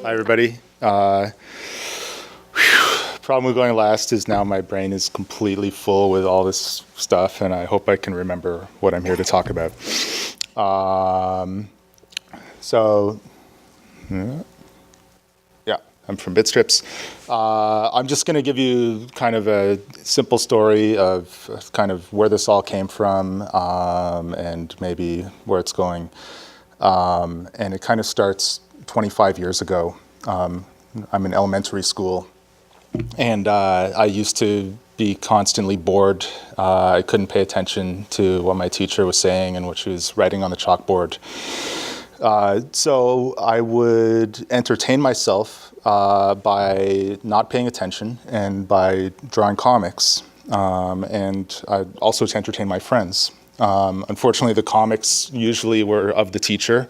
Hi, everybody. Problem with going last is now my brain is completely full with all this stuff, and I hope I can remember what I'm here to talk about. So, yeah, I'm from Bitstrips. I'm just going to give you kind of a simple story of kind of where this all came from and maybe where it's going. And it kind of starts 25 years ago. I'm in elementary school, and I used to be constantly bored. I couldn't pay attention to what my teacher was saying and what she was writing on the chalkboard. So I would entertain myself by not paying attention and by drawing comics, and also to entertain my friends. Unfortunately, the comics usually were of the teacher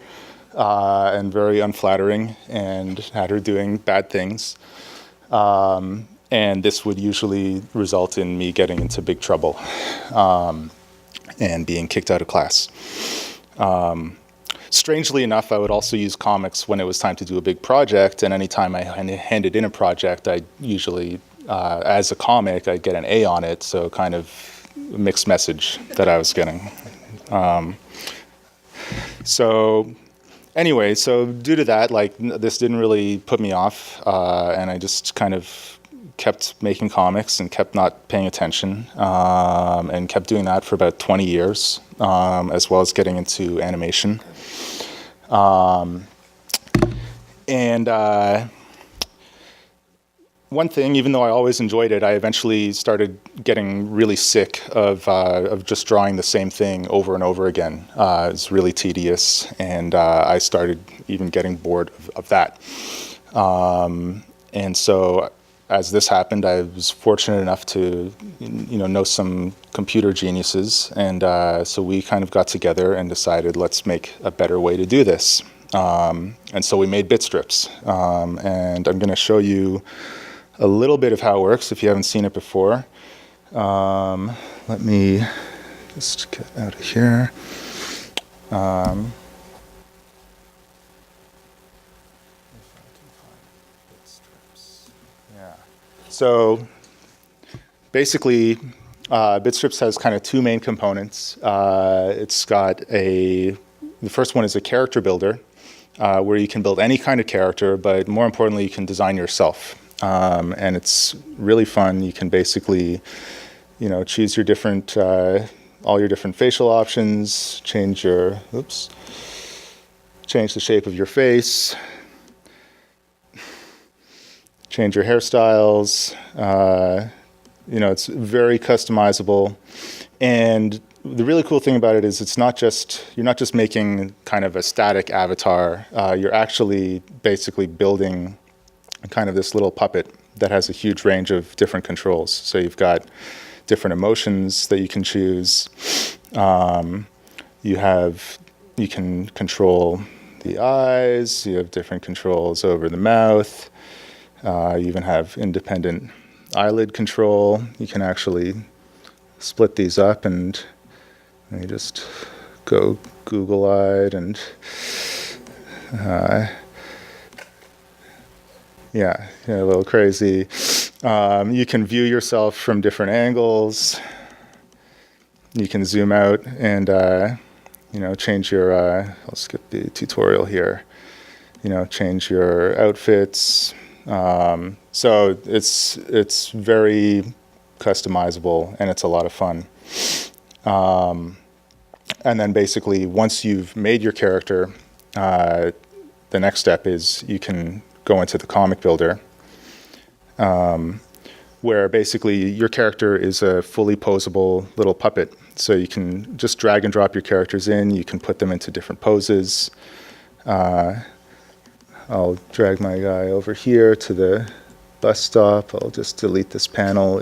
and very unflattering and had her doing bad things. And this would usually result in me getting into big trouble and being kicked out of class. Strangely enough, I would also use comics when it was time to do a big project, and anytime I handed in a project, I usually, as a comic, I'd get an A on it, so kind of a mixed message that I was getting. Anyway, so due to that, like, this didn't really put me off, and I just kind of kept making comics and kept not paying attention, and kept doing that for about 20 years, as well as getting into animation. One thing, even though I always enjoyed it, I eventually started getting really sick of just drawing the same thing over and over again. It was really tedious, and I started even getting bored of that. And so, as this happened, I was fortunate enough to, know some computer geniuses, and so we kind of got together and decided, let's make a better way to do this. And so we made Bitstrips, and I'm going to show you a little bit of how it works if you haven't seen it before. Let me just get out of here. So basically, Bitstrips has kind of two main components. It's got the first one is a character builder, where you can build any kind of character, but more importantly, you can design yourself. And it's really fun. You can basically, choose your different, all your different facial options, change the shape of your face, change your hairstyles. It's very customizable. And the really cool thing about it is you're not just making kind of a static avatar. You're actually basically building kind of this little puppet that has a huge range of different controls. So you've got different emotions that you can choose. You can control the eyes. You have different controls over the mouth. You even have independent eyelid control. You can actually split these up, and you just go Google-eyed and a little crazy. You can view yourself from different angles. You can zoom out and, change your, I'll skip the tutorial here, change your outfits. So it's very customizable, and it's a lot of fun. And then basically, once you've made your character, the next step is you can go into the comic builder, where basically your character is a fully posable little puppet. So you can just drag and drop your characters in. You can put them into different poses. I'll drag my guy over here to the bus stop. I'll just delete this panel.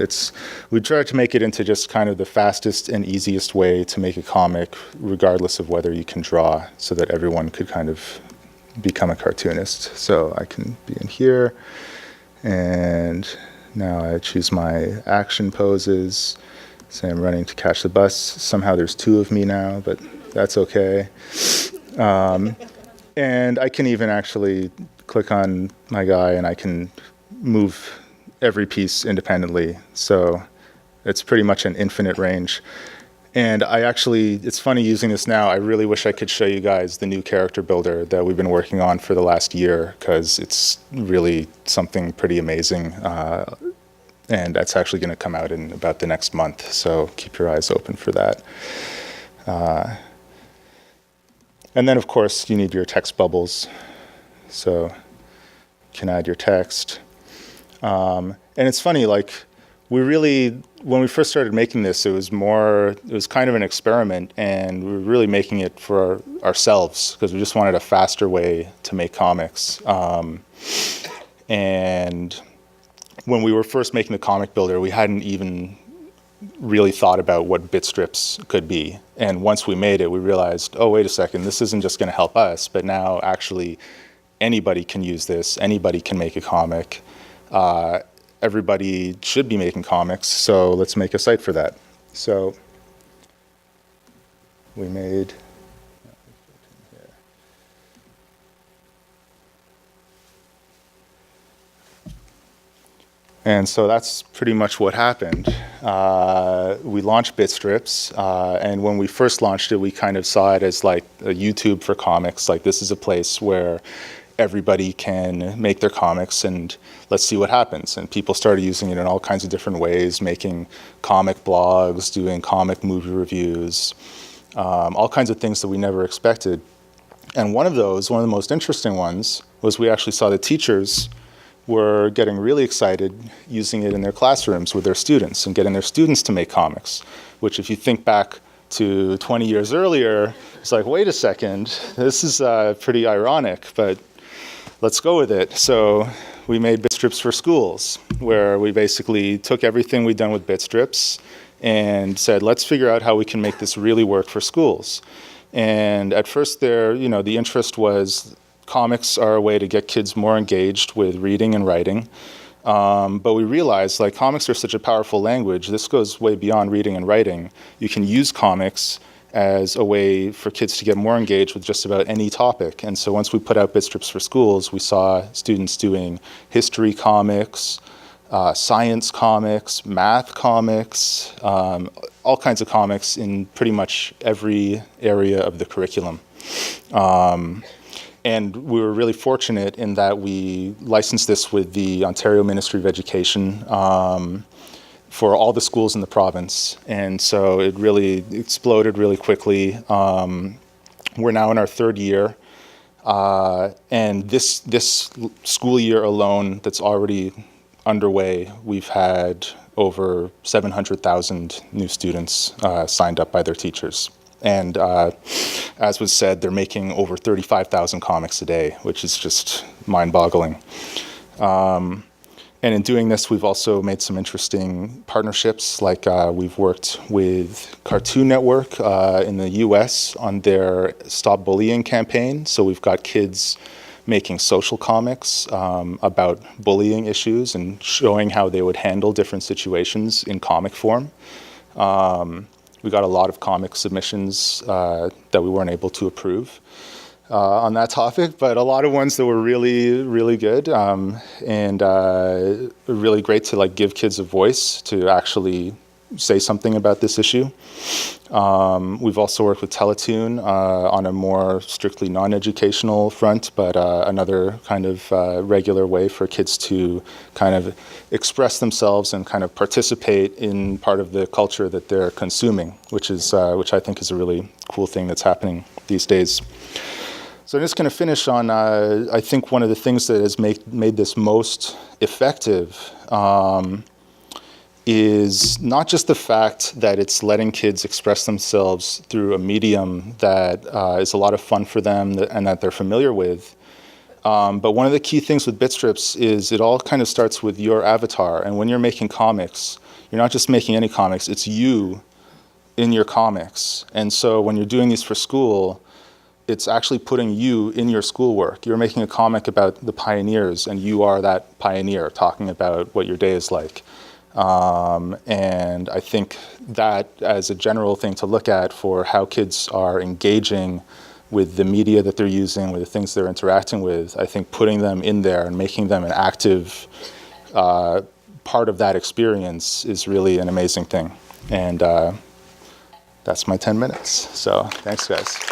We try to make it into just kind of the fastest and easiest way to make a comic, regardless of whether you can draw, so that everyone could kind of become a cartoonist. So I can be in here, and now I choose my action poses. Say I'm running to catch the bus. Somehow there's two of me now, but that's okay. And I can even actually click on my guy and I can move every piece independently. So it's pretty much an infinite range. And it's funny using this now. I really wish I could show you guys the new character builder that we've been working on for the last year, because it's really something pretty amazing. And that's actually going to come out in about the next month. So keep your eyes open for that. And then, of course, you need your text bubbles. So you can add your text. And it's funny, like, when we first started making this, it was kind of an experiment, and we were really making it for ourselves, because we just wanted a faster way to make comics. And when we were first making the comic builder, we hadn't even really thought about what Bitstrips could be. And once we made it, we realized, oh, wait a second, this isn't just going to help us, but now actually anybody can use this, anybody can make a comic. Everybody should be making comics, so let's make a site for that. So we made, and so that's pretty much what happened. We launched Bitstrips, and when we first launched it, we kind of saw it as like a YouTube for comics. Like, this is a place where everybody can make their comics, and let's see what happens. And people started using it in all kinds of different ways, making comic blogs, doing comic movie reviews, all kinds of things that we never expected. And one of the most interesting ones, was we actually saw the teachers were getting really excited using it in their classrooms with their students and getting their students to make comics, which, if you think back to 20 years earlier, it's like, wait a second, this is pretty ironic, but let's go with it. So we made Bitstrips for schools, where we basically took everything we'd done with Bitstrips and said, let's figure out how we can make this really work for schools. And at first the interest was, comics are a way to get kids more engaged with reading and writing. But we realized, like, comics are such a powerful language. This goes way beyond reading and writing. You can use comics as a way for kids to get more engaged with just about any topic. And so once we put out Bitstrips for schools, we saw students doing history comics, science comics, math comics, all kinds of comics in pretty much every area of the curriculum. And we were really fortunate in that we licensed this with the Ontario Ministry of Education for all the schools in the province. And so it really exploded really quickly. We're now in our third year. And this school year alone that's already underway, we've had over 700,000 new students signed up by their teachers. And as was said, they're making over 35,000 comics a day, which is just mind-boggling. And in doing this, we've also made some interesting partnerships. Like, we've worked with Cartoon Network in the US on their Stop Bullying campaign. So we've got kids making social comics about bullying issues and showing how they would handle different situations in comic form. We got a lot of comic submissions that we weren't able to approve on that topic, but a lot of ones that were really, really good, and really great to, like, give kids a voice to actually say something about this issue. We've also worked with Teletoon on a more strictly non-educational front, but another kind of regular way for kids to kind of express themselves and kind of participate in part of the culture that they're consuming, which I think is a really cool thing that's happening these days. So I'm just going to finish on, I think one of the things that has made this most effective is not just the fact that it's letting kids express themselves through a medium that is a lot of fun for them and that they're familiar with. But one of the key things with Bitstrips is it all kind of starts with your avatar. And when you're making comics, you're not just making any comics, it's you in your comics. And so when you're doing these for school, it's actually putting you in your schoolwork. You're making a comic about the pioneers, and you are that pioneer talking about what your day is like. And I think that as a general thing to look at for how kids are engaging with the media that they're using, with the things they're interacting with, I think putting them in there and making them an active part of that experience is really an amazing thing. And that's my 10 minutes. So thanks, guys.